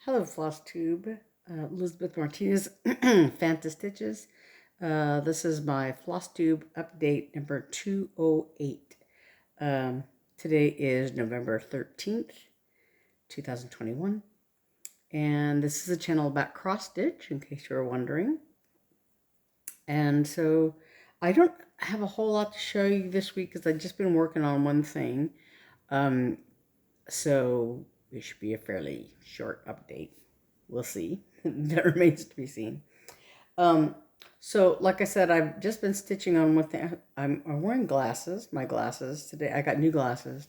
Hello, Flosstube. Elizabeth Martinez, phantastitches. This is my Flosstube update number 208. Today is November 13th, 2021. And this is a channel about cross stitch, in case you were wondering. And so I don't have a whole lot to show you this week because I've just been working on one thing. So it should be a fairly short update. We'll see. That remains to be seen. So like I said, I've just been stitching on with I'm wearing glasses, my glasses today. I got new glasses.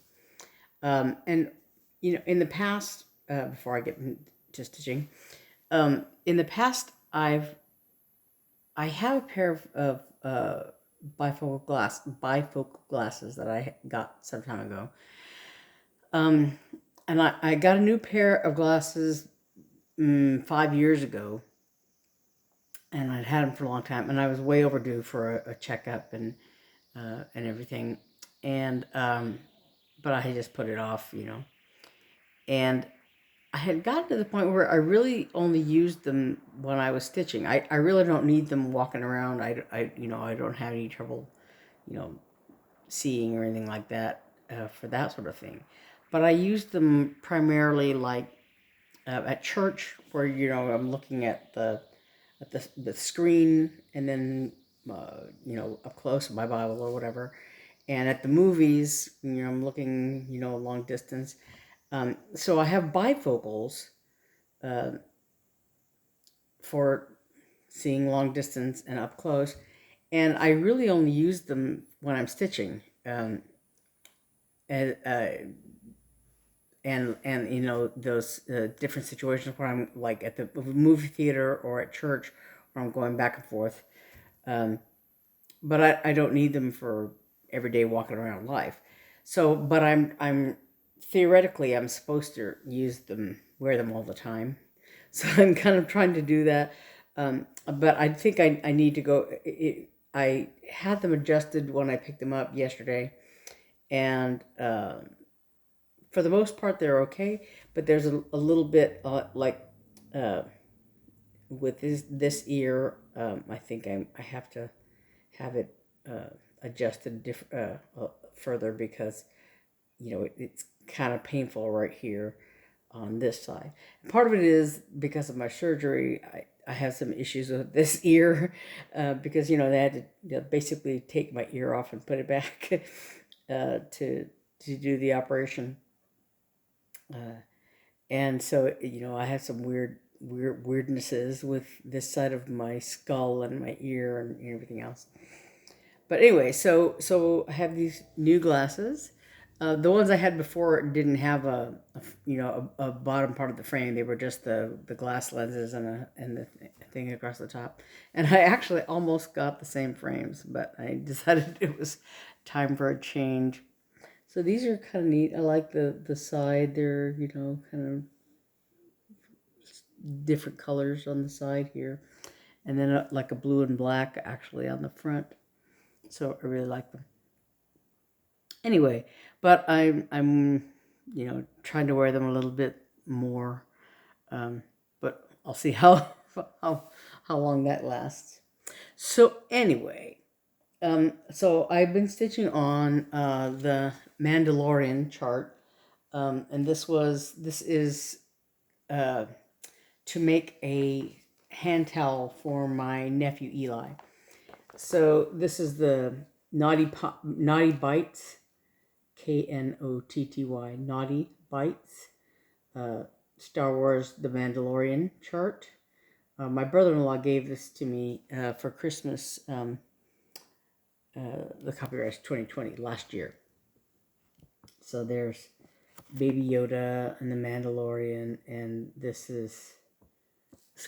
And in the past, before I get into stitching, in the past I have a pair of bifocal glasses that I got some time ago. And I got a new pair of glasses 5 years ago, and I'd had them for a long time, and I was way overdue for a checkup and everything, and but I had just put it off, and I had gotten to the point where I really only used them when I was stitching. I really don't need them walking around. I don't have any trouble, seeing or anything like that for that sort of thing. But I used them primarily like at church, where I'm looking at the screen, and then up close my Bible or whatever, and at the movies, I'm looking long distance. So I have bifocals for seeing long distance and up close, and I really only use them when I'm stitching. And those different situations where I'm like at the movie theater or at church, where I'm going back and forth. But I don't need them for everyday walking around life. So, but I'm theoretically I'm supposed to wear them all the time. So I'm kind of trying to do that. But I think I need to go. I had them adjusted when I picked them up yesterday, and for the most part they're okay. But there's a little bit with this ear. I think I have to have it adjusted further, because it's kind of painful right here on this side. Part of it is because of my surgery. I have some issues with this ear because they had to basically take my ear off and put it back to do the operation. And so I have some weirdnesses with this side of my skull and my ear and everything else. But anyway, so I have these new glasses. The ones I had before didn't have a bottom part of the frame. They were just the glass lenses and the thing across the top. And I actually almost got the same frames, but I decided it was time for a change. So these are kind of neat. I like the side. They're kind of different colors on the side here, and then like a blue and black actually on the front. So I really like them. Anyway, but I'm trying to wear them a little bit more, but I'll see how long that lasts. So anyway, so I've been stitching on the Mandalorian chart, and this is to make a hand towel for my nephew Eli. So this is the knottybytes, KNOTTY, knottybytes, Star Wars The Mandalorian chart. My brother-in-law gave this to me for Christmas. The copyright is 2020, last year. So there's Baby Yoda and the Mandalorian, and this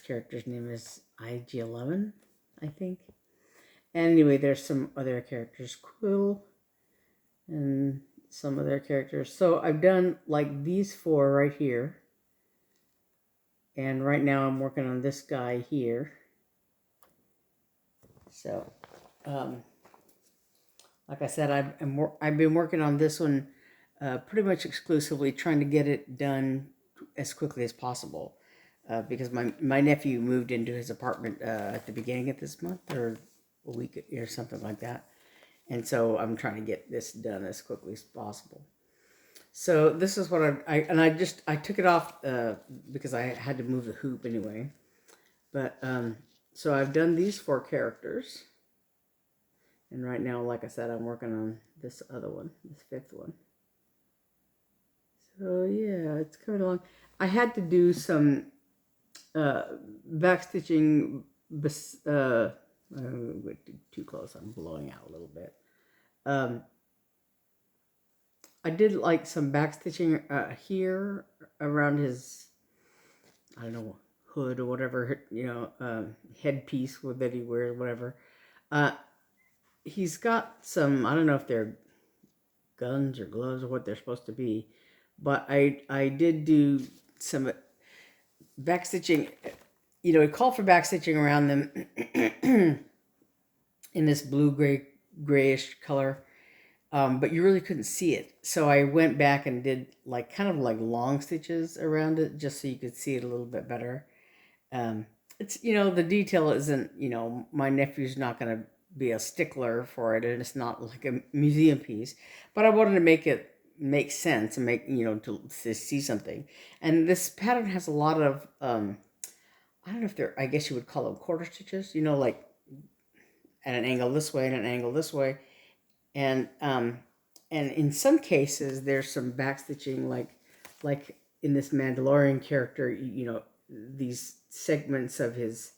character's name is IG-11, I think. And anyway, there's some other characters, Quill, and some other characters. So I've done like these four right here. And right now I'm working on this guy here. So, like I said, I've been working on this one pretty much exclusively, trying to get it done as quickly as possible. because my nephew moved into his apartment at the beginning of this month, or a week or something like that. And so I'm trying to get this done as quickly as possible. So this is what I took it off because I had to move the hoop anyway. But so I've done these 4 characters. And right now, like I said, I'm working on this other one, this 5th one. So yeah, it's coming along. I had to do some backstitching. Too close. I'm blowing out a little bit. I did like some backstitching here around his, I don't know, hood or whatever, headpiece that he wears, whatever. He's got some, I don't know if they're guns or gloves or what they're supposed to be, but I did do some backstitching. It called for backstitching around them in this grayish color, but you really couldn't see it. So I went back and did kind of long stitches around it just so you could see it a little bit better. It's, the detail isn't, my nephew's not going to be a stickler for it, and it's not like a museum piece, but I wanted to make it make sense and make, to see something. And this pattern has a lot of, I don't know if I guess you would call them quarter stitches, like at an angle this way and an angle this way. And in some cases, there's some backstitching, like in this Mandalorian character, these segments of his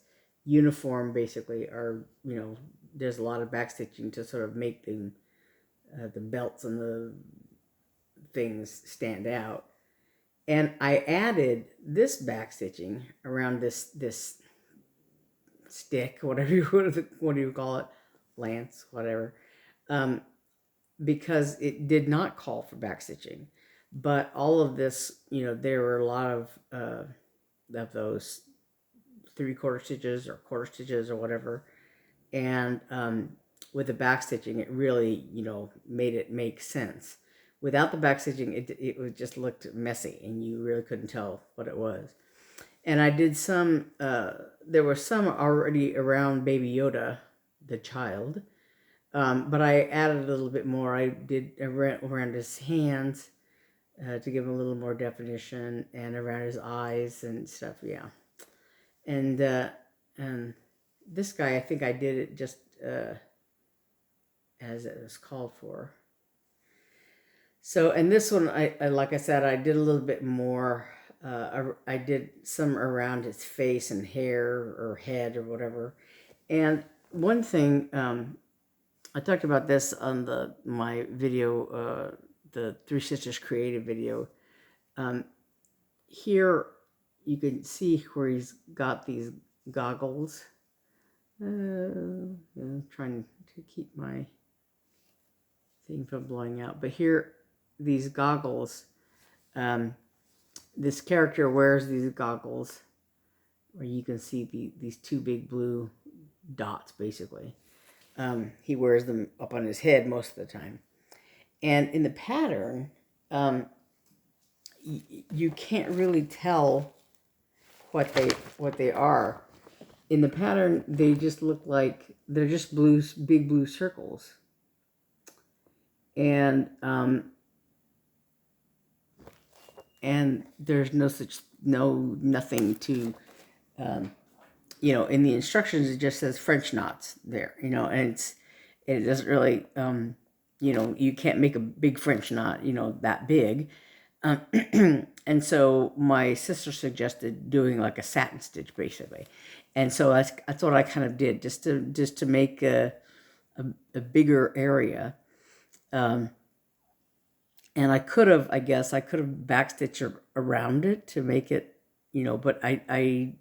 uniform basically are, there's a lot of backstitching to sort of make the belts and the things stand out. And I added this backstitching around this stick, whatever what do you call it, lance, whatever, because it did not call for backstitching. But all of this, there were a lot of those 3/4 stitches or quarter stitches or whatever, and with the backstitching, it really, made it make sense. Without the backstitching, it just looked messy, and you really couldn't tell what it was. And I did some, there were some already around Baby Yoda, the child, but I added a little bit more. I went around his hands to give him a little more definition, and around his eyes and stuff, yeah. And this guy, I think I did it just as it was called for. So, and this one, I like I said, I did a little bit more. I did some around his face and hair or head or whatever. And one thing, I talked about this on my video, the Three Sisters Creative video. Here you can see where he's got these goggles. I'm trying to keep my thing from blowing out. But here, these goggles, this character wears these goggles where you can see these 2 big blue dots, basically. He wears them up on his head most of the time. And in the pattern, you can't really tell what they are. In the pattern, they just look like they're just big blue circles. And there's nothing to, in the instructions, it just says French knots there, and it doesn't really, you can't make a big French knot, that big. And so my sister suggested doing like a satin stitch, basically. And so that's what I kind of did, just to make a bigger area. And I could have backstitched around it to make it, but I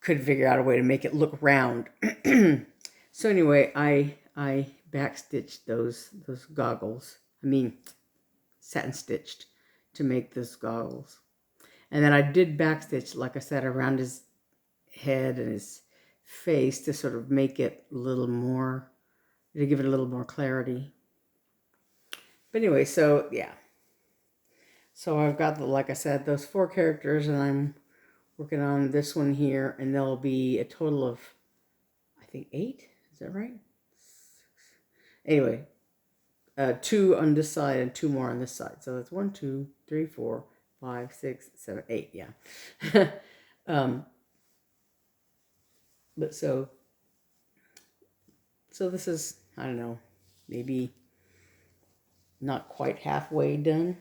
couldn't figure out a way to make it look round. So anyway, I backstitched those goggles. Satin stitched to make those goggles. And then I did backstitch, like I said, around his head and his face to sort of make it a little more, to give it a little more clarity. But anyway, so yeah. So I've got, like I said, those 4 characters, and I'm working on this one here, and there'll be a total of, I think, 8. Is that right? Anyway, 2 on this side and 2 more on this side. So that's 1, 2, 3, 4, 5, 6, 7, 8. Yeah. But so this is, I don't know, maybe not quite halfway done.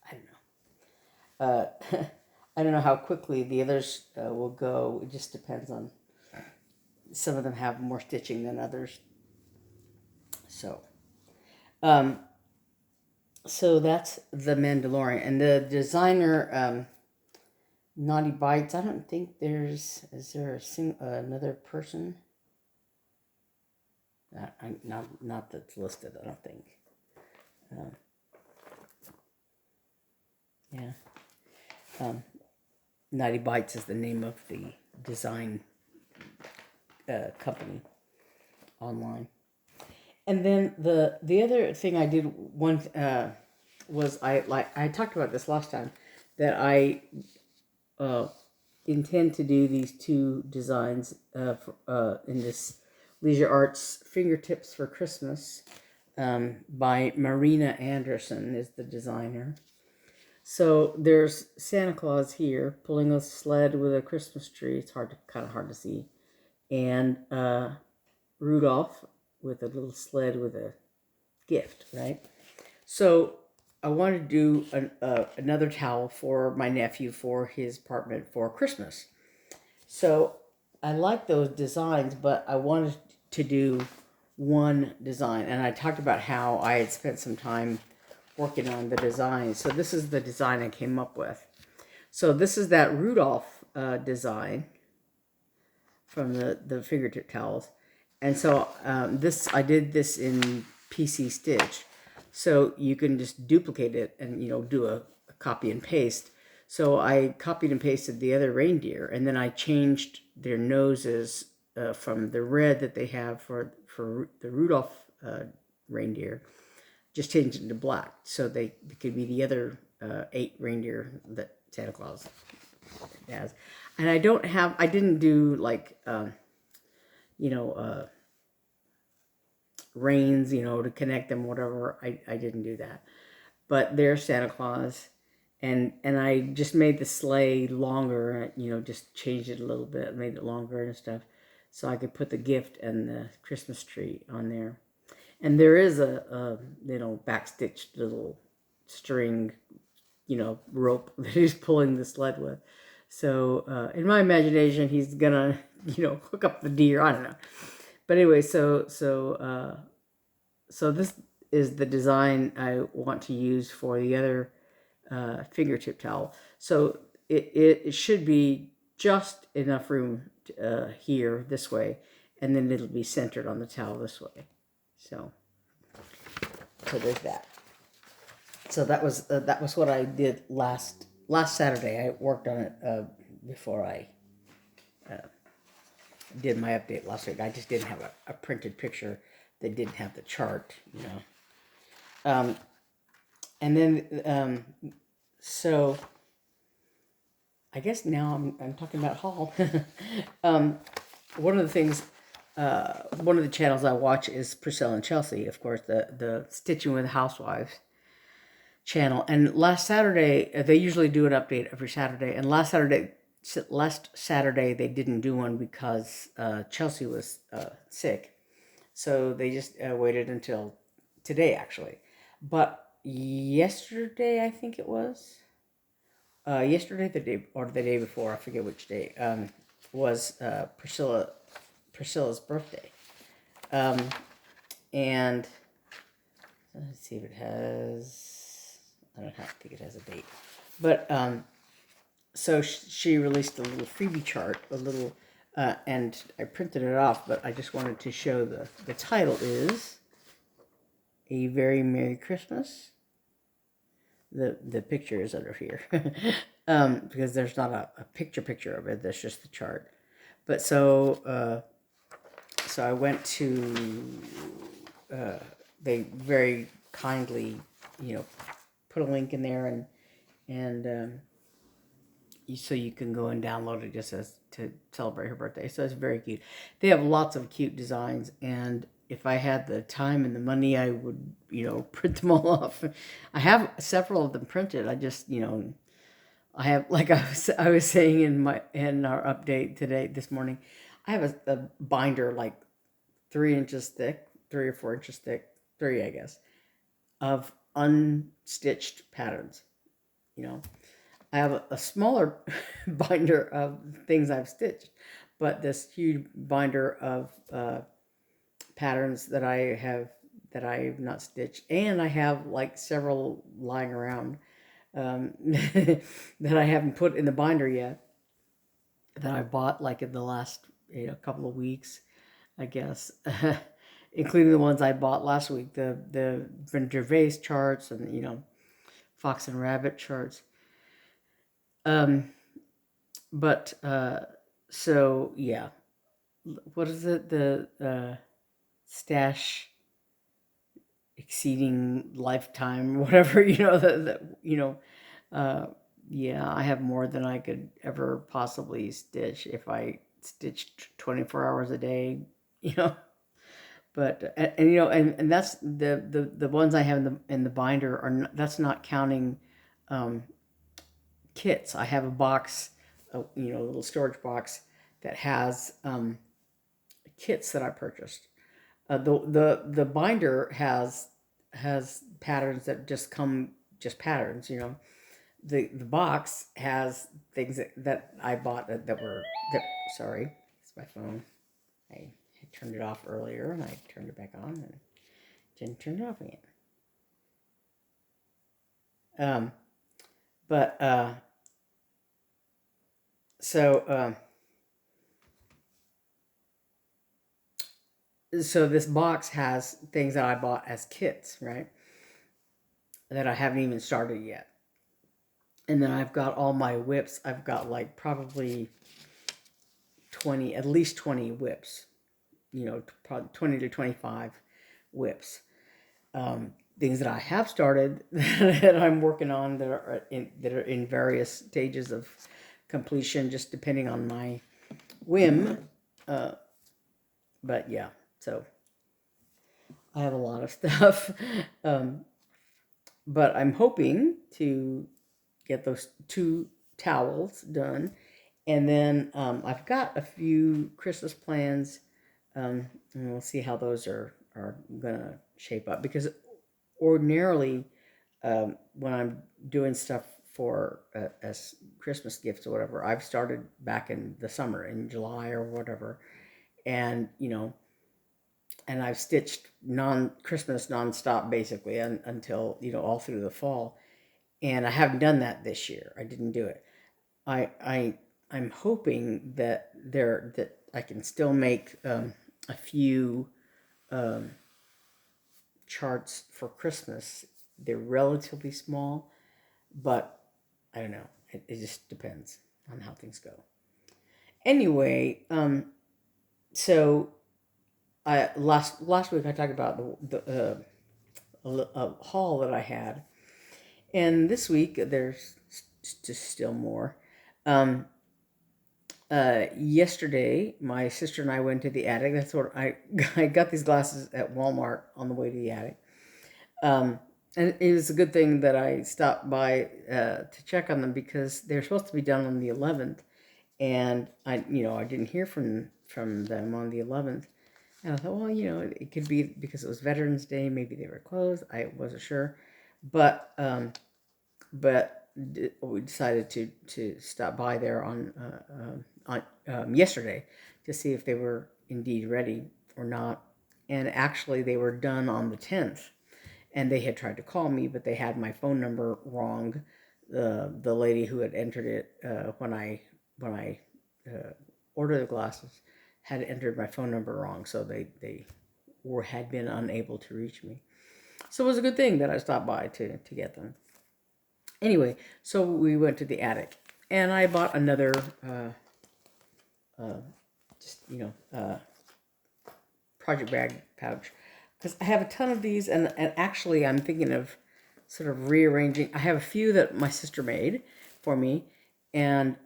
I don't know. I don't know how quickly the others will go. It just depends on, some of them have more stitching than others. So, so that's the Mandalorian. And the designer, knottybytes, I don't think is there another person? Not that's listed, I don't think. Yeah. knottybytes is the name of the design company online. And then the other thing I did was I talked about this last time, that I intend to do these 2 designs in this Leisure Arts Fingertips for Christmas by Marina Anderson is the designer. So there's Santa Claus here pulling a sled with a Christmas tree. It's kind of hard to see, and Rudolph with a little sled with a gift, right? So I wanted to do another towel for my nephew for his apartment for Christmas. So I like those designs, but I wanted to do one design. And I talked about how I had spent some time working on the design. So this is the design I came up with. So this is that Rudolph design from the fingertip towels. And so I did this in PC Stitch. So you can just duplicate it and, do a copy and paste. So I copied and pasted the other reindeer, and then I changed their noses from the red that they have for the Rudolph reindeer, just changed it to black. So they could be the other 8 reindeer that Santa Claus has. And I didn't do like, reins, to connect them, whatever. I didn't do that. But there's Santa Claus. And I just made the sleigh longer, just changed it a little bit, made it longer and stuff, so I could put the gift and the Christmas tree on there. And there is a backstitched little string, rope that he's pulling the sled with. So in my imagination, he's gonna, hook up the deer. I don't know. But anyway, so this is the design I want to use for the other fingertip towel. So it should be just enough room here this way, and then it'll be centered on the towel this way. So there's that. So that was what I did last Saturday. I worked on it before I did my update last week. I just didn't have a printed picture that didn't have the chart, And then so I guess now I'm talking about haul. One of the things, one of the channels I watch is Purcell and Chelsea, of course, the Stitching with Housewives channel. And last Saturday, they usually do an update every Saturday. And last Saturday they didn't do one because Chelsea was sick. So they just waited until today, actually. But yesterday, I think it was, yesterday, the day before, I forget which day, was Priscilla's birthday. And let's see if it has, I don't think it has a date. But so she released a little freebie chart, and I printed it off, but I just wanted to show the title is A Very Merry Christmas. The picture is under here because there's not a picture of it. There's just the chart. But so I went to they very kindly put a link in there, and so you can go and download it just as to celebrate her birthday. So it's very cute. They have lots of cute designs, and if I had the time and the money, I would, print them all off. I have several of them printed. I just, I have, like I was saying in our update this morning, I have a binder like 3 inches thick, 3 or 4 inches thick, 3 I guess, of unstitched patterns. I have a smaller binder of things I've stitched, but this huge binder of patterns that I've not stitched, and I have like several lying around that I haven't put in the binder yet, that I bought like in the last couple of weeks, I guess, including the ones I bought last week, the Reindeer charts and fox and rabbit charts. But so yeah, what is it? The stash exceeding lifetime, whatever, yeah, I have more than I could ever possibly stitch if I stitched 24 hours a day, but and that's the ones I have in the binder are not, that's not counting kits. I have a box, a little storage box that has kits that I purchased. The binder has patterns that just patterns. The box has things that I bought sorry, it's my phone. I turned it off earlier and I turned it back on and didn't turn it off again. So this box has things that I bought as kits, right? That I haven't even started yet. And then I've got all my whips. I've got like probably at least 20 whips, probably 20 to 25 whips. Things that I have started that I'm working on that are in various stages of completion, just depending on my whim. But yeah, so I have a lot of stuff. But I'm hoping to get those 2 towels done. And then I've got a few Christmas plans, and we'll see how those are going to shape up. Because ordinarily, when I'm doing stuff for as Christmas gifts or whatever, I've started back in the summer, in July or whatever. And, and I've stitched Christmas nonstop basically until, all through the fall. And I haven't done that this year. I didn't do it. I'm hoping that I can still make a few charts for Christmas. They're relatively small, but I don't know. It just depends on how things go. Anyway, so last week I talked about the haul that I had, and this week there's just still more. Yesterday, my sister and I went to the attic. That's what I got these glasses at Walmart on the way to the attic. And it was a good thing that I stopped by to check on them, because they're supposed to be done on the 11th, and I didn't hear from them on the 11th. And I thought, well, it could be because it was Veterans Day. Maybe they were closed. I wasn't sure, but we decided to stop by there on yesterday to see if they were indeed ready or not. And actually, they were done on the 10th. And they had tried to call me, but they had my phone number wrong. The lady who had entered it when I ordered the glasses had entered my phone number wrong, so they had been unable to reach me. So it was a good thing that I stopped by to get them. Anyway, so we went to the attic, and I bought another project bag pouch, because I have a ton of these, and actually I'm thinking of sort of rearranging. I have a few that my sister made for me, and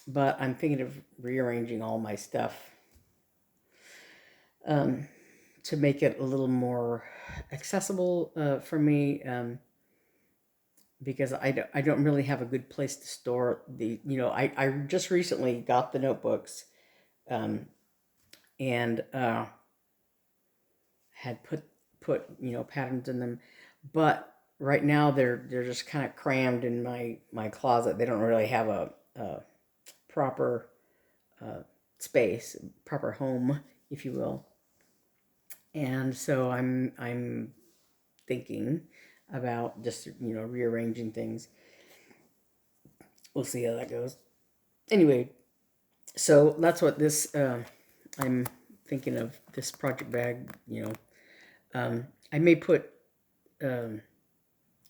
but I'm thinking of rearranging all my stuff to make it a little more accessible for me, because I don't really have a good place to store the, I just recently got the notebooks, and had put patterns in them, but right now they're just kind of crammed in my closet. They don't really have a proper space, proper home, if you will. And so I'm thinking about just rearranging things. We'll see how that goes. Anyway, so that's what this I'm thinking of, this project bag. I may put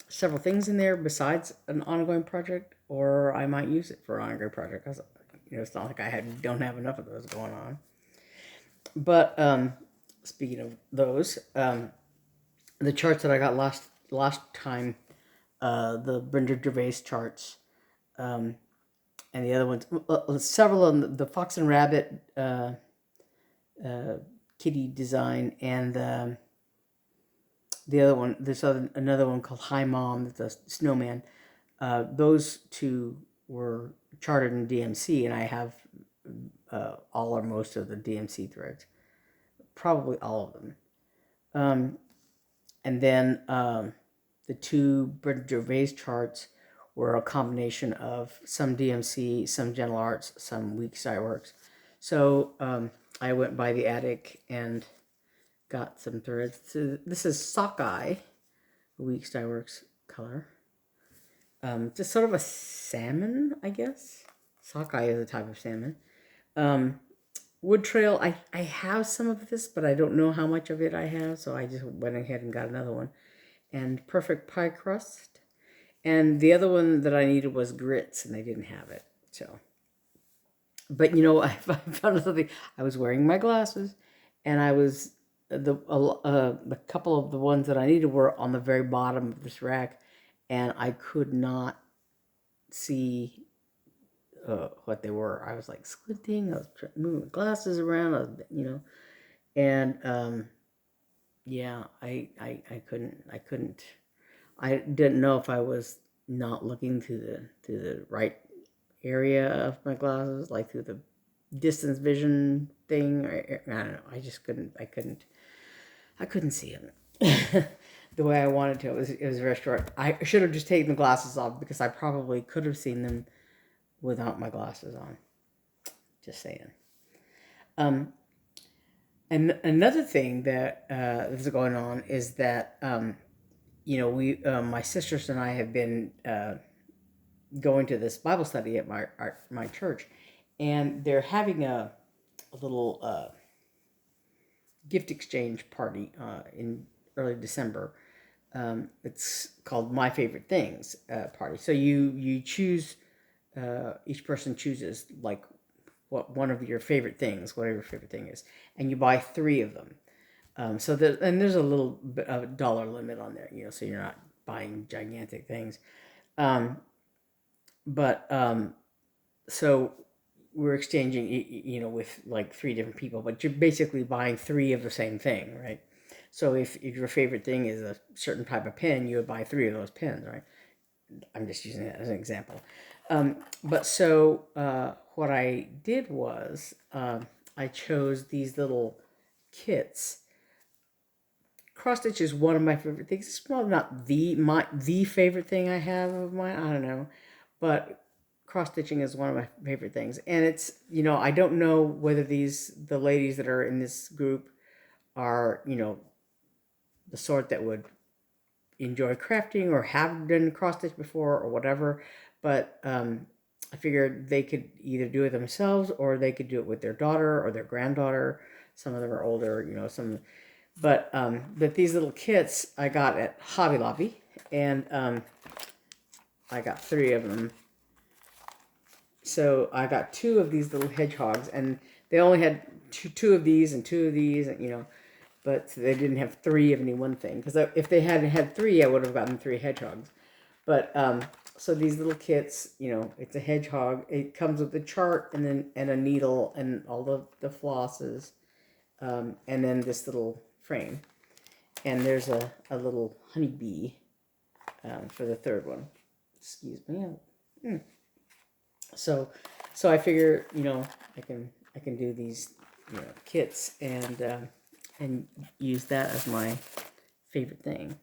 several things in there besides an ongoing project, or I might use it for an ongoing project, because it's not like I don't have enough of those going on. But speaking of those, the charts that I got last time, the Brenda Gervais charts, and the other ones, several of the Fox and Rabbit kitty design, and the other one, there's another one called Hi Mom, that's a snowman. Those two were charted in DMC, and I have all or most of the DMC threads, probably all of them. And then the two Brenda Gervais charts were a combination of some DMC, some Gentle Arts, some Weeks Dye Works. So I went by the attic and got some threads. So this is Sockeye, Weeks Dye Works color. Just sort of a salmon, I guess. Sockeye is a type of salmon. Wood Trail, I have some of this, but I don't know how much of it I have, so I just went ahead and got another one. And Perfect Pie Crust. And the other one that I needed was Grits, and I didn't have it. So, but I found something. I was wearing my glasses, and I was the couple of the ones that I needed were on the very bottom of this rack, and I could not see what they were. I was like squinting. I was moving my glasses around. And yeah, I couldn't. I didn't know if I was not looking through the right area of my glasses, like through the distance vision thing. I don't know. I just couldn't. I couldn't see them the way I wanted to. It was very short. I should have just taken the glasses off, because I probably could have seen them without my glasses on. Just saying. And another thing that is going on is that we my sisters and I have been going to this Bible study at my church, and they're having a little gift exchange party in early December. It's called My Favorite Things party. So you choose, each person chooses like what one of your favorite things, whatever your favorite thing is, and you buy 3 of them. And there's a little bit of a dollar limit on there, so you're not buying gigantic things. So we're exchanging, with like 3 different people, but you're basically buying 3 of the same thing, right? So if your favorite thing is a certain type of pen, you would buy 3 of those pens, right? I'm just using that as an example. What I did was I chose these little kits. Cross stitch is one of my favorite things. It's probably not the favorite thing I have of mine. I don't know, but cross stitching is one of my favorite things. And it's I don't know whether the ladies that are in this group are the sort that would enjoy crafting or have done cross stitch before or whatever, but I figured they could either do it themselves or they could do it with their daughter or their granddaughter. Some of them are older, but these little kits I got at Hobby Lobby, and I got 3 of them. So I got 2 of these little hedgehogs, and they only had two of these and 2 of these, but they didn't have 3 of any one thing. Because if they had had 3, I would have gotten 3 hedgehogs. But so these little kits, you know, it's a hedgehog. It comes with a chart and a needle and all the flosses, and then this little frame. And there's a little honeybee for the third one. Excuse me. So I figure, you know, I can do these, you know, kits and use that as my favorite thing.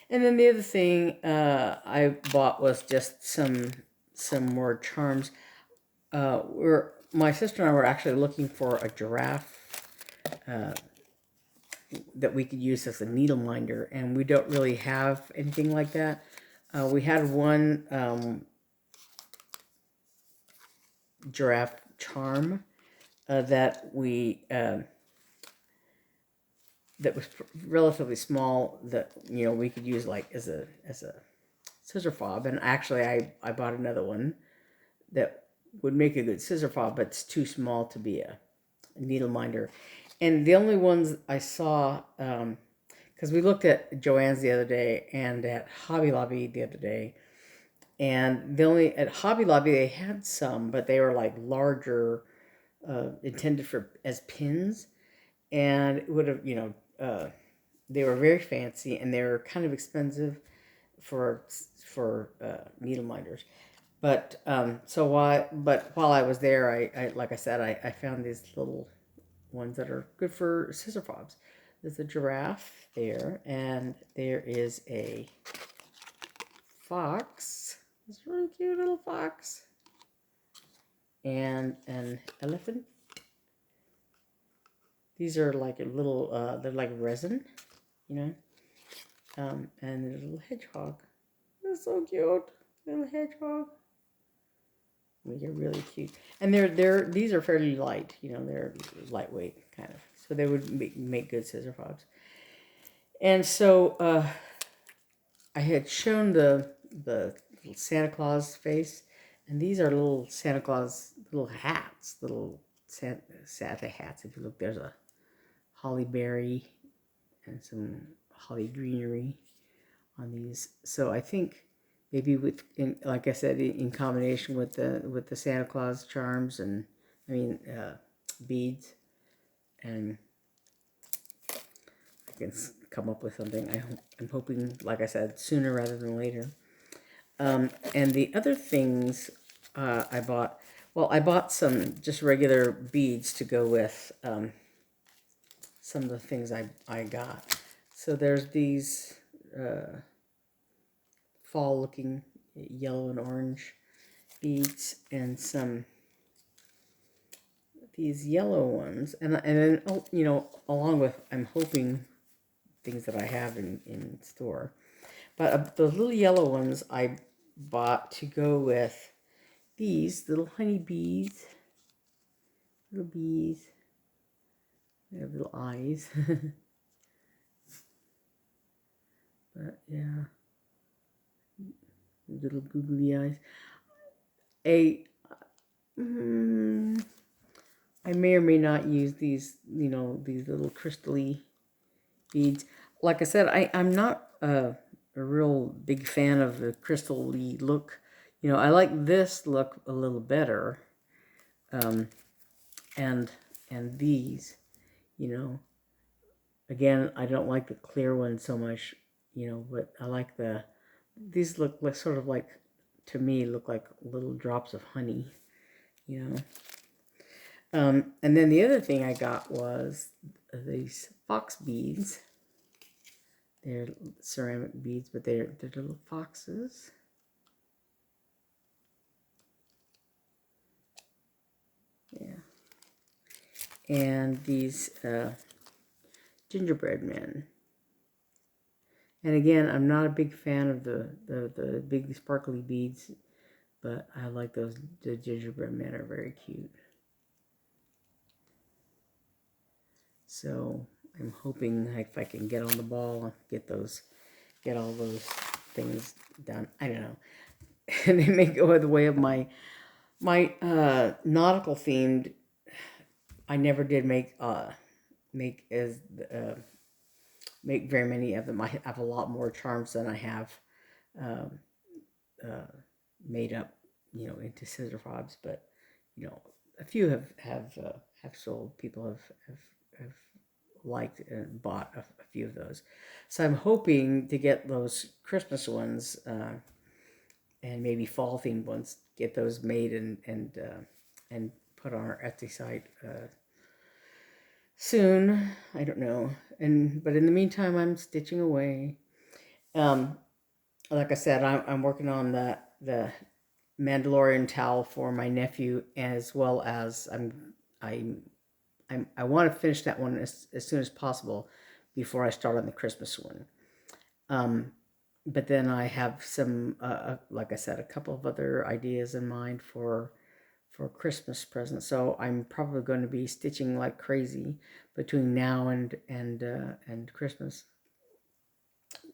And then the other thing I bought was just some more charms. My sister and I were actually looking for a giraffe that we could use as a needle minder, and we don't really have anything like that. We had one giraffe charm that we that was relatively small, that, you know, we could use like as a scissor fob. And actually I bought another one that would make a good scissor fob, but it's too small to be a needle minder. And the only ones I saw, because we looked at Joann's the other day and at Hobby Lobby the other day, and at Hobby Lobby they had some, but they were like larger, intended as pins, and it would have, you know, they were very fancy and they were kind of expensive for needle minders. But while I was there, I like I said, I found these little ones that are good for scissor fobs. There's a giraffe there, and there is a fox. It's a really cute little fox. And an elephant. These are like a little, they're like resin, you know. And there's a little hedgehog. They're so cute. Little hedgehog. They're really cute. And these are fairly light, you know, they're lightweight kind of. So they would make good scissor fobs. And so I had shown the Santa Claus face, and these are little Santa Claus little hats, little Santa hats. If you look, there's a holly berry and some holly greenery on these. So I think maybe like I said, in combination with the Santa Claus charms and beads, and I can come up with something. I'm hoping, like I said, sooner rather than later. And the other things I bought, well, I bought some just regular beads to go with some of the things I got. So there's these fall-looking yellow and orange beads, and these yellow ones, and then, you know, along with, I'm hoping, things that I have in store. But the little yellow ones I bought to go with these little honey bees. Little bees. They have little eyes. But yeah. Little googly eyes. I may or may not use these, you know, these little crystally beads. Like I said, I'm not a real big fan of the crystal-y look. You know, I like this look a little better. And these, you know, again, I don't like the clear one so much, you know, but I like these look like sort of like, to me, look like little drops of honey, you know. And then the other thing I got was these fox beads. They're ceramic beads, but they're little foxes. Yeah. And these gingerbread men. And again, I'm not a big fan of the big sparkly beads, but I like those. The gingerbread men are very cute. So I'm hoping if I can get on the ball, get all those things done. I don't know. And they may go the way of my nautical themed. I never did make make as make very many of them. I have a lot more charms than I have um, uh, made up, into scissor fobs. But a few have sold. People have liked and bought a few of those. So I'm hoping to get those Christmas ones and maybe fall themed ones. Get those made and put on our Etsy site soon. I don't know. But in the meantime, I'm stitching away. Um, like I said, I'm working on the Mandalorian towel for my nephew, as well as I want to finish that one as soon as possible before I start on the Christmas one. But then I have some, like I said, a couple of other ideas in mind for Christmas presents. So I'm probably going to be stitching like crazy between now and Christmas.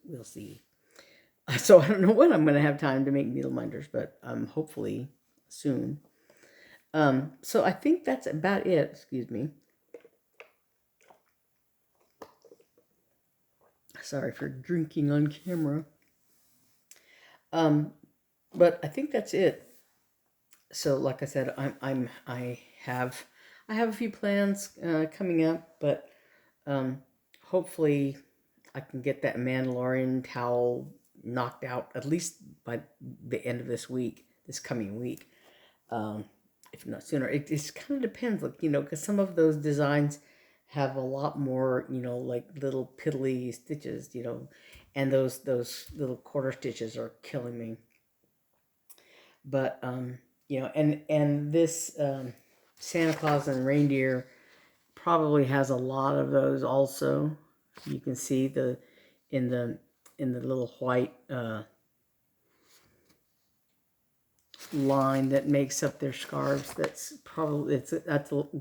We'll see. So I don't know when I'm going to have time to make needle minders, but hopefully soon. So I think that's about it. Excuse me. Sorry for drinking on camera. But I think that's it. So, like I said, I have a few plans coming up, but hopefully I can get that Mandalorian towel knocked out at least by the end of this coming week, if not sooner. It just kind of depends, like, because some of those designs have a lot more, like little piddly stitches, and those little quarter stitches are killing me. But and this Santa Claus and Reindeer probably has a lot of those also. You can see in the little white line that makes up their scarves. That's going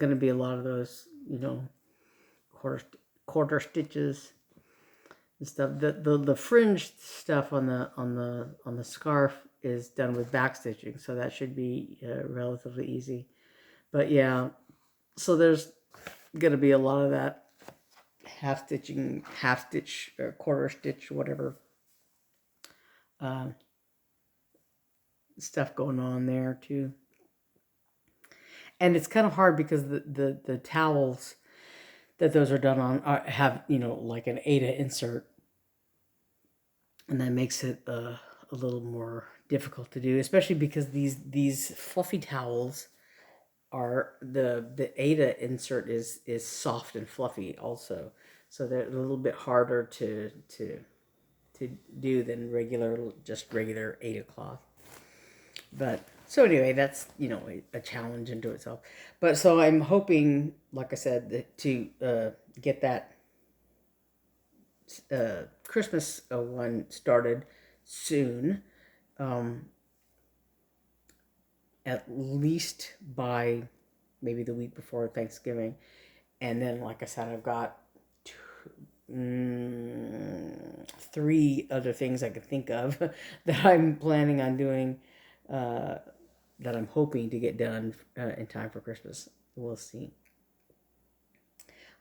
to be a lot of those, quarter stitches and stuff. The fringe stuff on the scarf is done with backstitching, so that should be relatively easy. But yeah, so there's going to be a lot of that half stitch, or quarter stitch, whatever stuff going on there too. And it's kind of hard because the towels that those are done on have, like an Ada insert, and that makes it a little more difficult to do, especially because these fluffy towels are the Ada insert is soft and fluffy also, so they're a little bit harder to do than regular Ada cloth. But so anyway, that's a challenge into itself. But so I'm hoping, like I said, to get that Christmas one started soon, at least by maybe the week before Thanksgiving. And then, like I said, I've got 3 other things I could think of that I'm planning on doing, that I'm hoping to get done in time for Christmas. We'll see.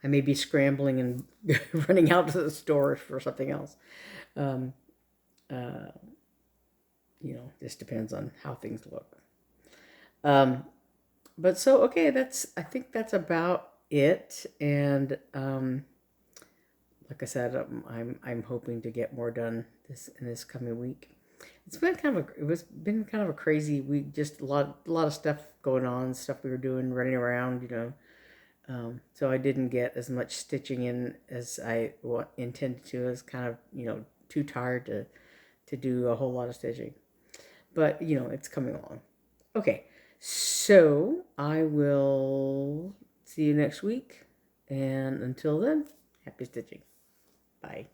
I may be scrambling and running out to the store for something else. Just depends on how things look. But so, okay, I think that's about it. And like I said, I'm hoping to get more done in this coming week. It's been been kind of a crazy week. Just a lot of stuff going on, stuff we were doing, running around, so I didn't get as much stitching in as I intended to. I was kind of, too tired to do a whole lot of stitching. But, it's coming along. Okay, so I will see you next week. And until then, happy stitching. Bye.